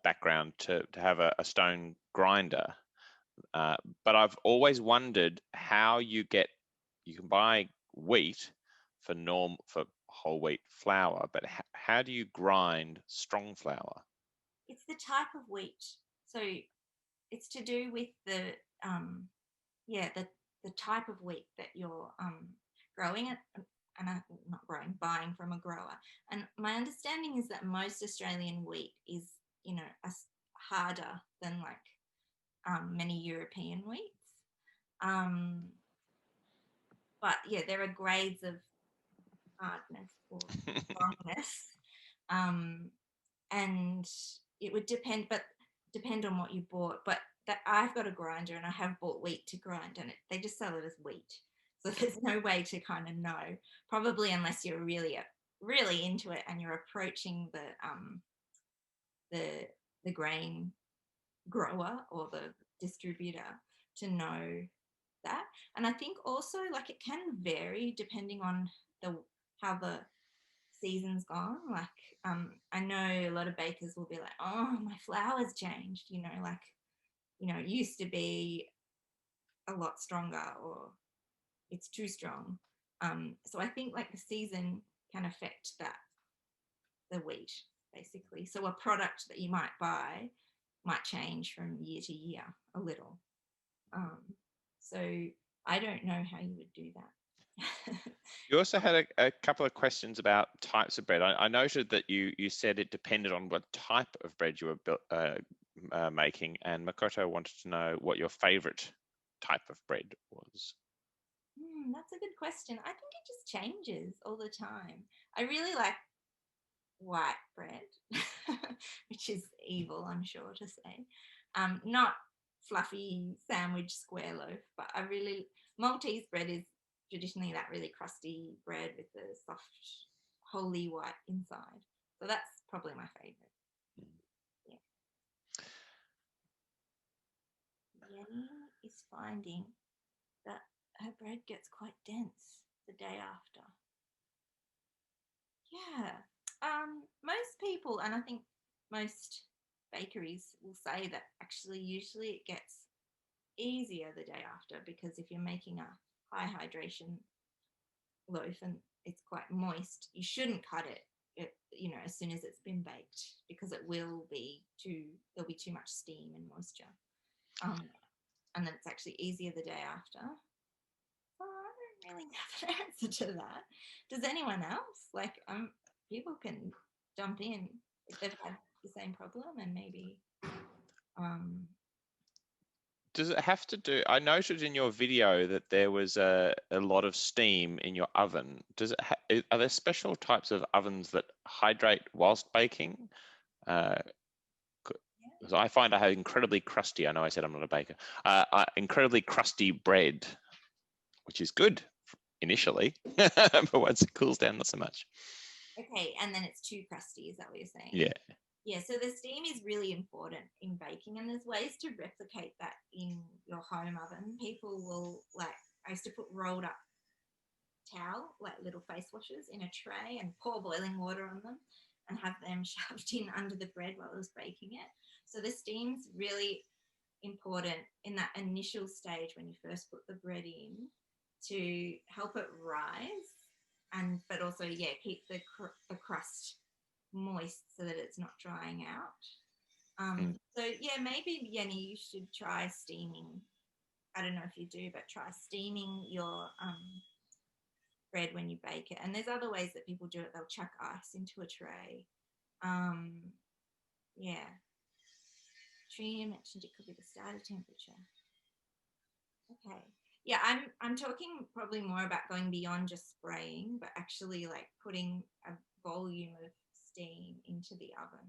background to have a stone grinder. But I've always wondered how you can buy wheat for whole wheat flour, but how do you grind strong flour? It's the type of wheat. So it's to do with the type of wheat that you're growing it, and not growing, buying from a grower. And my understanding is that most Australian wheat is, you know, harder than like many European wheats. But yeah, there are grades of hardness or strongness, and it would depend on what you bought. But that I've got a grinder and I have bought wheat to grind, and they just sell it as wheat. So there's no way to kind of know, probably unless you're really into it and you're approaching the grain grower or the distributor to know that. And I think also, like, it can vary depending on how the season's gone. Like I know a lot of bakers will be like, oh, my flour's changed, you know, like, you know, it used to be a lot stronger or it's too strong. So I think like the season can affect the wheat, basically. So a product that you might buy might change from year to year a little. So I don't know how you would do that. You also had a couple of questions about types of bread. I noted that you said it depended on what type of bread you were making, and Makoto wanted to know what your favorite type of bread was. That's a good question. I think it just changes all the time. I really like white bread, which is evil, I'm sure to say. Not fluffy sandwich square loaf, but Maltese bread is traditionally that really crusty bread with the soft, wholly white inside. So that's probably my favorite. Yeah. Jenny is finding that her bread gets quite dense the day after. Yeah. Most people, and I think most bakeries will say that actually usually it gets easier the day after, because if you're making a high hydration loaf and it's quite moist, you shouldn't cut it, as soon as it's been baked, because there'll be too much steam and moisture. And then it's actually easier the day after. Well, I don't really have an answer to that. Does anyone else? People can jump in if they've had the same problem, and maybe. Does it have to do? I noted in your video that there was a lot of steam in your oven. Does it? Are there special types of ovens that hydrate whilst baking? Because I find I have incredibly crusty. I know I said I'm not a baker. Incredibly crusty bread, which is good initially, but once it cools down, not so much. Okay, and then it's too crusty. Is that what you're saying? Yeah. Yeah, so the steam is really important in baking, and there's ways to replicate that in your home oven. People will, I used to put rolled up towel, little face washers, in a tray and pour boiling water on them and have them shoved in under the bread while I was baking it. So the steam's really important in that initial stage when you first put the bread in, to help it rise, but also keep the crust moist so that it's not drying out. So maybe Yenny, you should try steaming. I don't know if you do, but try steaming your bread when you bake it. And there's other ways that people do it. They'll chuck ice into a tray. Trina mentioned it could be the starter temperature. Okay. Yeah, I'm talking probably more about going beyond just spraying, but actually putting a volume of steam into the oven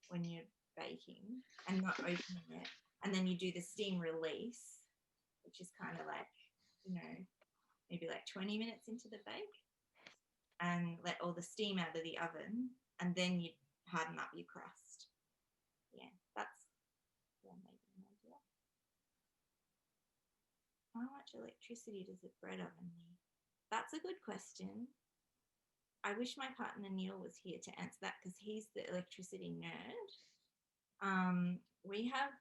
when you're baking and not opening it. And then you do the steam release, which is kind of maybe 20 minutes into the bake, and let all the steam out of the oven, and then you harden up your crust. Yeah, that's maybe an idea. How much electricity does a bread oven need? That's a good question. I wish my partner Neil was here to answer that, because he's the electricity nerd. We have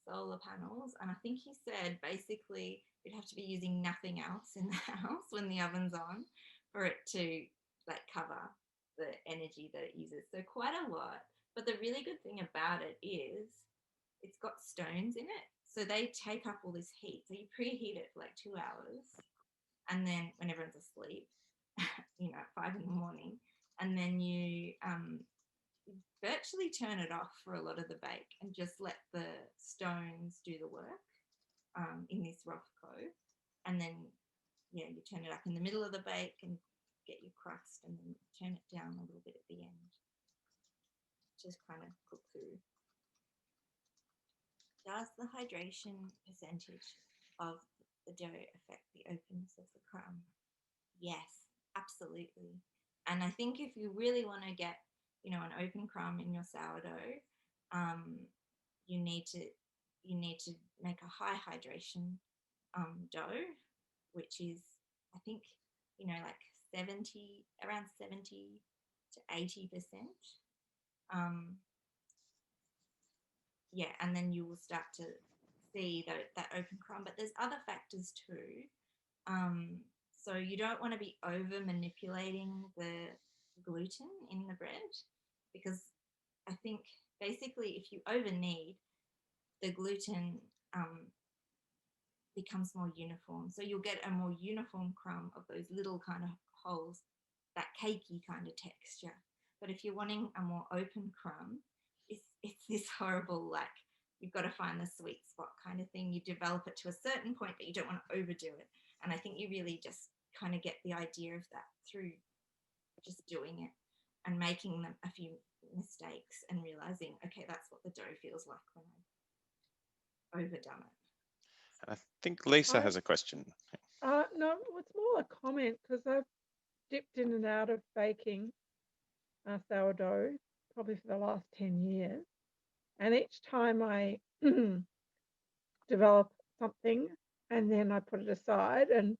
solar panels, and I think he said basically you'd have to be using nothing else in the house when the oven's on for it to cover the energy that it uses. So quite a lot. But the really good thing about it is it's got stones in it, so they take up all this heat. So you preheat it for 2 hours, and then when everyone's asleep, at 5 a.m, and then you virtually turn it off for a lot of the bake and just let the stones do the work in this Rothko. And then, you turn it up in the middle of the bake and get your crust, and then turn it down a little bit at the end. Just kind of cook through. Does the hydration percentage of the dough affect the openness of the crumb? Yes, absolutely. And I think if you really want to get, an open crumb in your sourdough, you need to make a high hydration dough, which is, I think, around 70 to 80%. And then you will start to see that open crumb. But there's other factors too. So you don't want to be over manipulating the gluten in the bread, because I think basically if you over knead, the gluten becomes more uniform. So you'll get a more uniform crumb of those little kind of holes, that cakey kind of texture. But if you're wanting a more open crumb, it's this horrible, you've got to find the sweet spot kind of thing. You develop it to a certain point, but you don't want to overdo it. And I think you really just kind of get the idea of that through just doing it and making them a few mistakes and realizing, okay, that's what the dough feels like when I've overdone it. I think Lisa has a question. No, it's more a comment, because I've dipped in and out of baking sourdough probably for the last 10 years. And each time I develop something and then I put it aside, and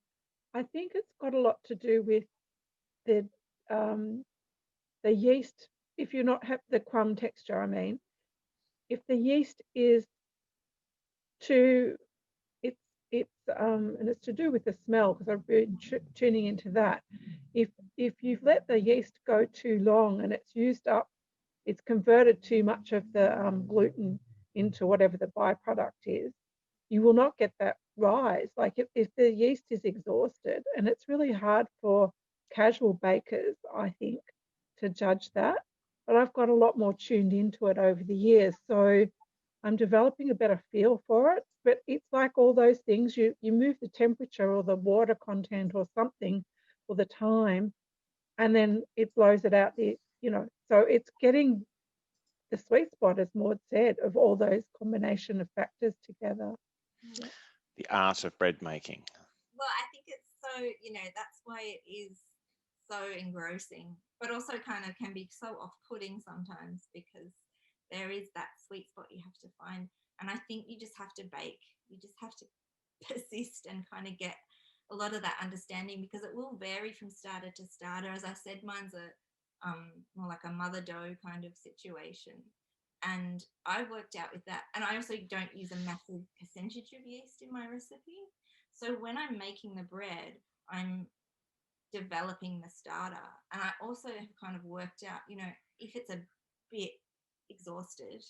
I think it's got a lot to do with the yeast. If you not have the crumb texture, I mean, if the yeast is too, it's and it's to do with the smell, because I've been tuning into that. If you've let the yeast go too long and it's used up, it's converted too much of the gluten into whatever the byproduct is, you will not get that rise. Like if the yeast is exhausted, and it's really hard for casual bakers, I think, to judge that. But I've got a lot more tuned into it over the years, so I'm developing a better feel for it. But it's like all those things, you move the temperature or the water content or something or the time, and then it blows it out the, so it's getting the sweet spot, as Maude said, of all those combination of factors together. Yeah. The art of bread making. Well, I think it's so, that's why it is so engrossing, but also kind of can be so off-putting sometimes, because there is that sweet spot you have to find. And I think you just have to bake. You just have to persist and kind of get a lot of that understanding, because it will vary from starter to starter. As I said, mine's a more like a mother dough kind of situation. And I worked out with that. And I also don't use a massive percentage of yeast in my recipe. So when I'm making the bread, I'm developing the starter. And I also have kind of worked out, if it's a bit exhausted,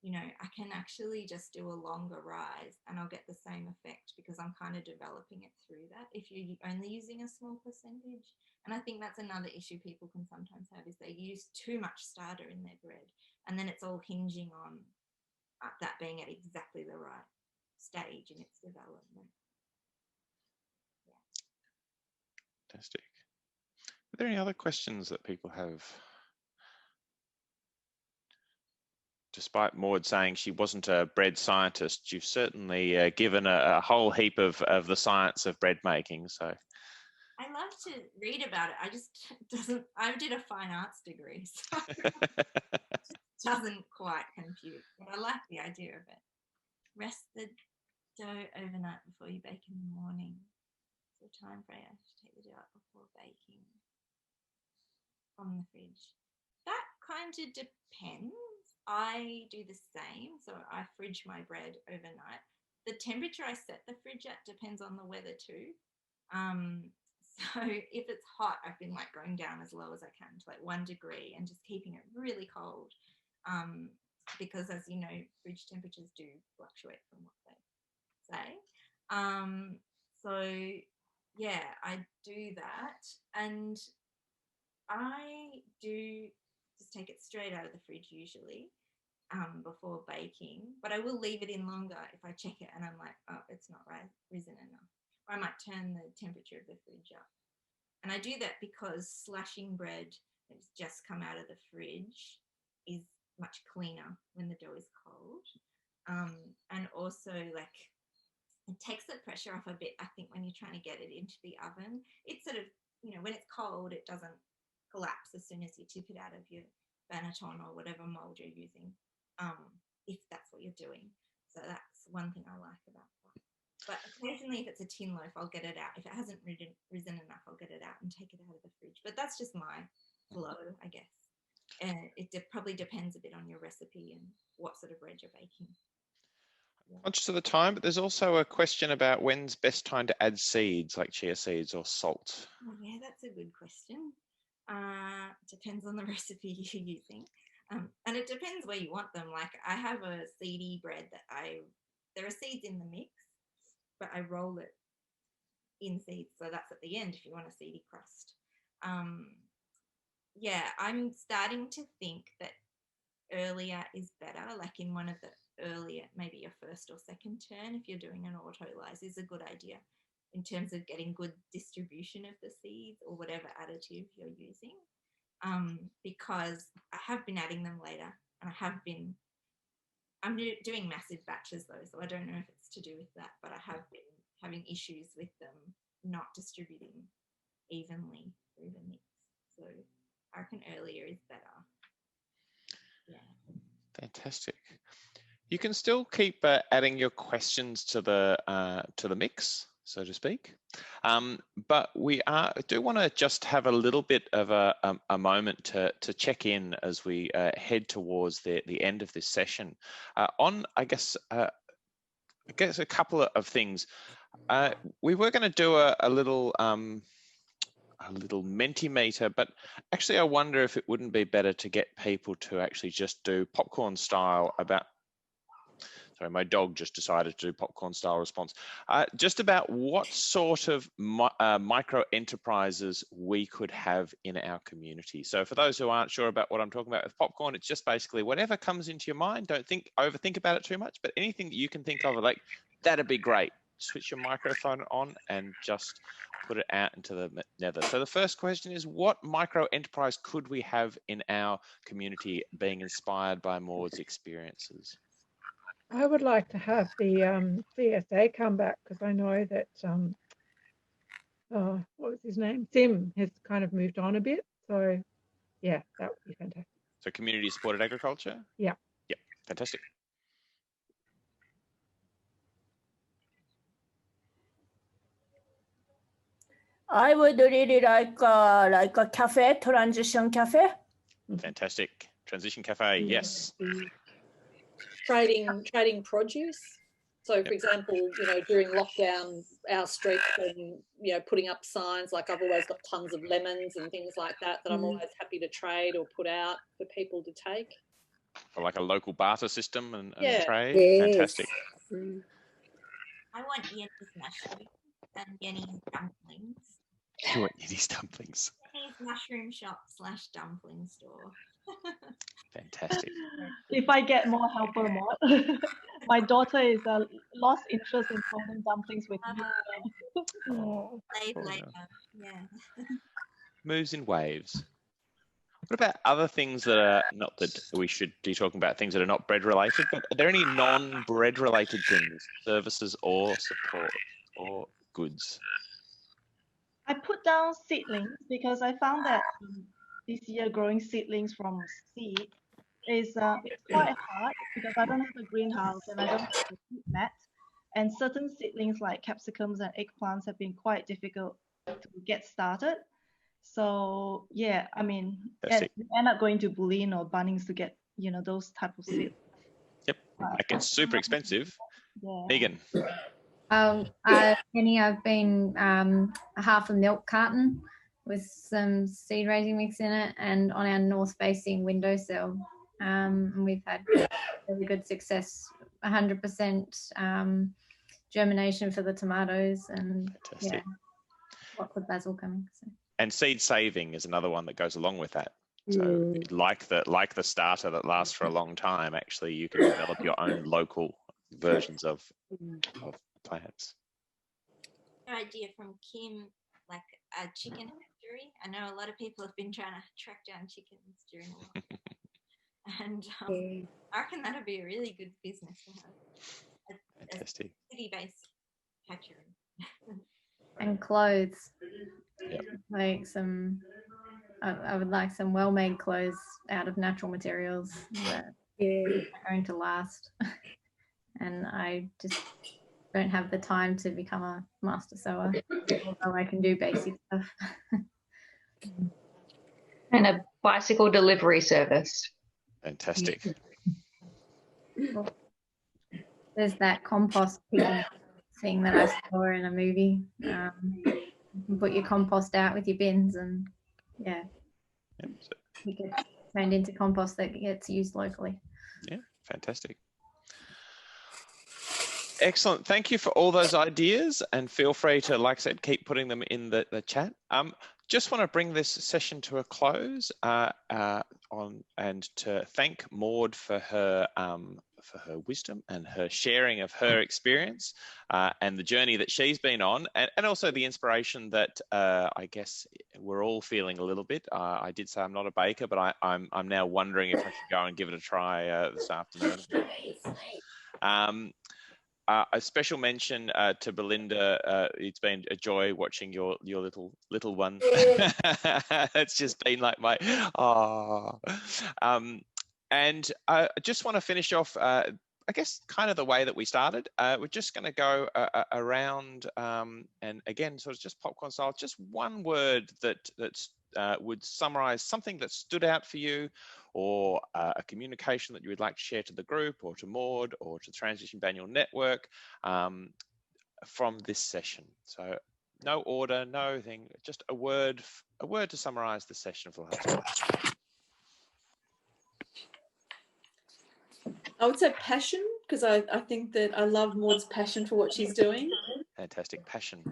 I can actually just do a longer rise and I'll get the same effect, because I'm kind of developing it through that, if you're only using a small percentage. And I think that's another issue people can sometimes have, is they use too much starter in their bread, and then it's all hinging on that being at exactly the right stage in its development. Yeah. Fantastic. Are there any other questions that people have? Despite Maude saying she wasn't a bread scientist, you've certainly given a whole heap of the science of bread making. So I love to read about it. I did a fine arts degree, so it doesn't quite compute, but I like the idea of it. Rest the dough overnight before you bake in the morning. So time frame to take the dough out before baking from the fridge. That kind of depends. I do the same. So I fridge my bread overnight. The temperature I set the fridge at depends on the weather too. So if it's hot, I've been like going down as low as I can to like 1 degree and just keeping it really cold. Because as you know, fridge temperatures do fluctuate from what they say. So yeah, I do that. And I do just take it straight out of the fridge usually before baking, but I will leave it in longer if I check it and I'm like, oh, it's not risen enough. Or I might turn the temperature of the fridge up. And I do that because slashing bread that's just come out of the fridge is much cleaner when the dough is cold. And also, like, it takes the pressure off a bit, I think, when you're trying to get it into the oven. It's sort of, when it's cold, it doesn't collapse as soon as you tip it out of your Banneton or whatever mold you're using, if that's what you're doing. So that's one thing I like about that. But occasionally, if it's a tin loaf, I'll get it out. If it hasn't risen enough, I'll get it out and take it out of the fridge. But that's just my flow, I guess. It probably depends a bit on your recipe and what sort of bread you're baking. Yeah. Conscious of the time, but there's also a question about when's best time to add seeds, like chia seeds or salt. Oh, yeah, that's a good question. Depends on the recipe you're using. And it depends where you want them. Like, I have a seedy bread that there are seeds in the mix, but I roll it in seeds. So that's at the end if you want a seedy crust. Yeah, I'm starting to think that earlier is better, like in one of the earlier, maybe your first or second turn, if you're doing an autolyse, is a good idea in terms of getting good distribution of the seeds or whatever additive you're using. Because I have been adding them later, and I'm doing massive batches though, so I don't know if it's to do with that, but I have been having issues with them not distributing evenly through the mix. So I reckon earlier is better. Yeah. Fantastic. You can still keep adding your questions to the mix. so to speak. But we do want to just have a little bit of a moment to check in as we head towards the end of this session on, I guess a couple of things. We were going to do a little Mentimeter, but actually I wonder if it wouldn't be better to get people to actually just do popcorn style about, sorry, my dog just decided to do popcorn style response, just about what sort of micro enterprises we could have in our community. So for those who aren't sure about what I'm talking about with popcorn, it's just basically whatever comes into your mind. Don't overthink about it too much, but anything that you can think of, like, that'd be great. Switch your microphone on and just put it out into the nether. So the first question is, what micro enterprise could we have in our community being inspired by Maude's experiences? I would like to have the CSA come back, because I know that, what was his name? Tim has kind of moved on a bit. So yeah, that would be fantastic. So community supported agriculture? Yeah. Yeah, fantastic. I would really like a cafe, transition cafe. Fantastic. Transition cafe, yes. Trading produce. So for example, you know, during lockdown, our streets been, you know, putting up signs, like I've always got tons of lemons and things like that I'm always happy to trade or put out for people to take. For like a local barter system and Yeah. trade. Yes. Fantastic. I want Yenny's mushroom and Yenny's dumplings. You want Yenny's dumplings. Yenny's mushroom shop / dumpling store. Fantastic. If I get more helper mod. My daughter is lost interest in folding dumplings with me. Save Oh, later. no. Yeah. Moves in waves. What about other things that are not that we should be talking about, things that are not bread related, but are there any non-bread related things, services or support or goods? I put down seedlings because I found that this year growing seedlings from seed is it's quite hard because I don't have a greenhouse and I don't have a seed mat. And certain seedlings like capsicums and eggplants have been quite difficult to get started. So yeah, I mean, and you end up going to Boolean or Bunnings to get, you know, those type of seeds. Yep, that gets super expensive. Yeah. Megan. Penny, I've been a half a milk carton with some seed raising mix in it and on our north facing windowsill. And we've had really good success, 100% germination for the tomatoes and Fantastic. yeah, lots of basil coming. So. And seed saving is another one that goes along with that. So like the starter that lasts for a long time, actually you can develop your own local versions of plants. An idea from Kim, like a chicken hatchery. I know a lot of people have been trying to track down chickens during the lockdown. And I reckon that'd be a really good business to have. A city-based hatchery. And clothes. Yep. Like I would like some well-made clothes out of natural materials that are going to last. And I just don't have the time to become a master sewer, although I can do basic stuff. And a bicycle delivery service. Fantastic. There's that compost picking thing that I saw in a movie. You can put your compost out with your bins and yeah, it gets turned into compost that gets used locally. Yeah, fantastic. Excellent. Thank you for all those ideas, and feel free to, like I said, keep putting them in the chat. Just want to bring this session to a close and to thank Maude for her wisdom and her sharing of her experience and the journey that she's been on, and also the inspiration that I guess we're all feeling a little bit. I did say I'm not a baker, but I'm now wondering if I should go and give it a try this afternoon. A special mention to Belinda. It's been a joy watching your little one. It's just been like my and I just want to finish off. I guess kind of the way that we started. We're just going to go around and again, sort of just popcorn style, just one word that would summarize something that stood out for you, or a communication that you would like to share to the group or to Maude or to Transition Banyule Network from this session. So no order, no thing, just a word to summarize the session for the last week. I would say passion, because I think that I love Maude's passion for what she's doing. Fantastic. Passion.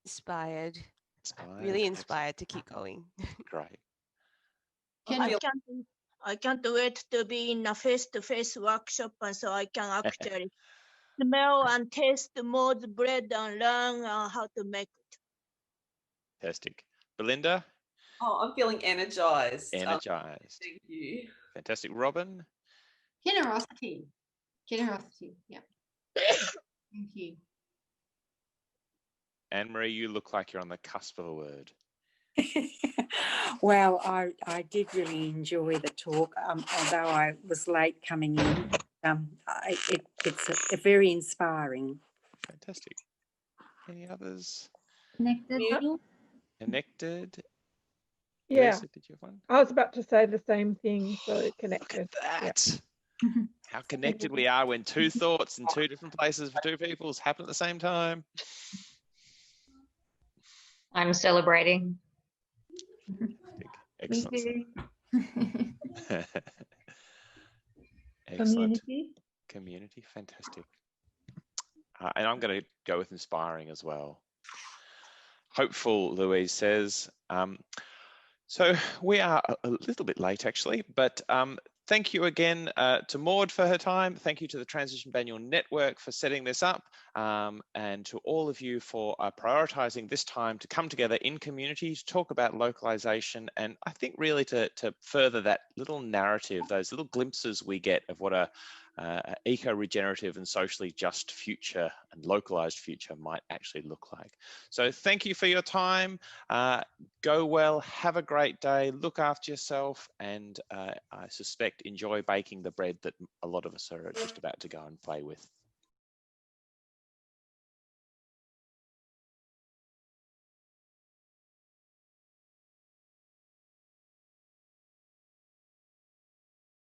Inspired. Really inspired to keep going. Great. I can't wait to be in a face-to-face workshop, and so I can actually smell and taste Maude's bread and learn how to make it. Fantastic. Belinda? Oh, I'm feeling energized. Energized. Thank you. Fantastic. Robin? Generosity. Generosity, yeah. Thank you. Anne-Marie, you look like you're on the cusp of a word. Well, I did really enjoy the talk, although I was late coming in. It's very inspiring. Fantastic. Any others? Connected. Connected. Yeah. Lisa, did you have one? I was about to say the same thing, so connected. Look at that. Yeah. How connected we are when two thoughts in two different places for two peoples happen at the same time. I'm celebrating. Excellent. Excellent. Community. Community, fantastic. And I'm going to go with inspiring as well. Hopeful, Louise says. So we are a little bit late actually, but thank you again to Maude for her time. Thank you to the Transition Banyule Network for setting this up, and to all of you for prioritising this time to come together in community to talk about localisation, and I think really to further that little narrative, those little glimpses we get of what a eco-regenerative and socially just future and localised future might actually look like. So thank you for your time. Go well, have a great day, look after yourself, and I suspect enjoy baking the bread that a lot of us are just about to go and play with.